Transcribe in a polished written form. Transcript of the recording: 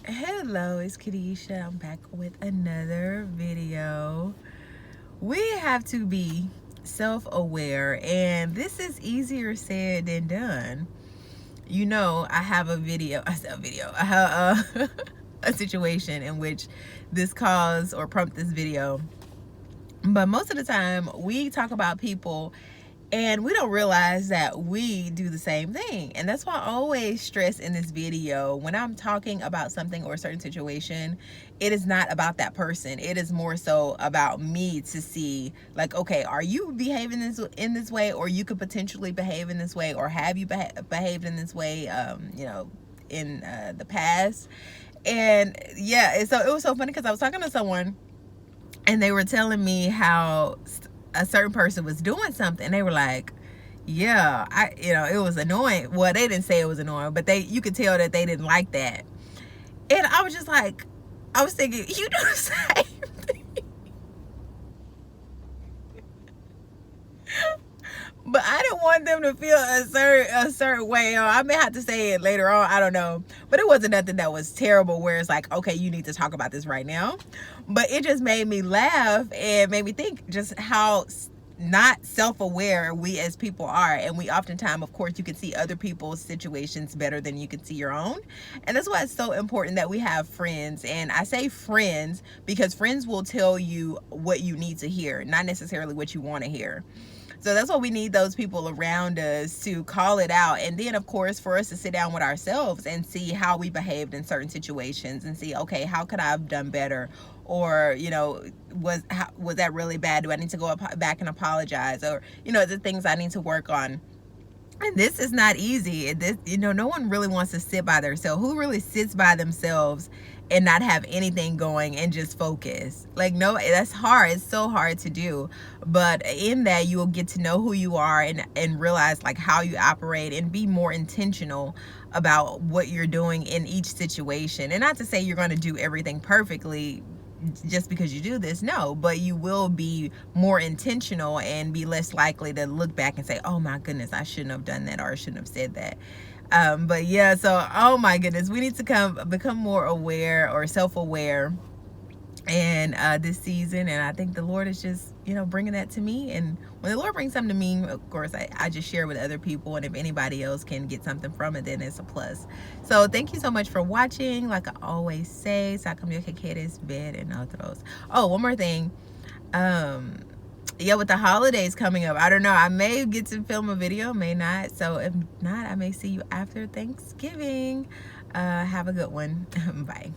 Hello, it's Kadisha. I'm back with another video. We have to be self-aware, and this is easier said than done. You know, I have a video, I have a situation in which this caused or prompted this video. But most of the time, we talk about people and we don't realize that we do the same thing. And that's why I always stress in this video, when I'm talking about something or a certain situation, it is not about that person. It is more so about me to see, like, okay, are you behaving in this way, or you could potentially behave in this way, or have you behaved in this way, in the past. And yeah, so it was so funny because I was talking to someone and they were telling me how a certain person was doing something. They were like, yeah, it was annoying. Well, they didn't say it was annoying, but you could tell that they didn't like that. And I was just like, I was thinking, you do the same thing. But I didn't want them to feel a certain way. Or I may have to say it later on. I don't know. But it wasn't nothing that was terrible where it's like, okay, you need to talk about this right now. But it just made me laugh and made me think just how not self-aware we as people are. And we oftentimes, of course, you can see other people's situations better than you can see your own. And that's why it's so important that we have friends. And I say friends because friends will tell you what you need to hear, not necessarily what you want to hear. So that's why we need those people around us to call it out. And then, of course, for us to sit down with ourselves and see how we behaved in certain situations and see, okay, how could I have done better? Or, was that really bad? Do I need to go back and apologize? Or, the things I need to work on. And this is not easy. No one really wants to sit by themselves. Who really sits by themselves and not have anything going and just focus? Like, no, that's hard. It's so hard to do. But in that, you will get to know who you are and realize like how you operate and be more intentional about what you're doing in each situation. And not to say you're going to do everything perfectly just because you do this, no, but you will be more intentional and be less likely to look back and say, oh my goodness, I shouldn't have done that, or I shouldn't have said that. But yeah, so oh my goodness, we need to become more aware or self-aware and this season. And I think the Lord is just bringing that to me. And when the Lord brings something to me, of course I just share with other people, and if anybody else can get something from it, then it's a plus. So thank you so much for watching. Like I always say, sa kami quieres ver en otros. Oh, one more thing. Yeah, with the holidays coming up, I don't know, I may get to film a video, may not. So if not, I may see you after Thanksgiving. Have a good one. Bye.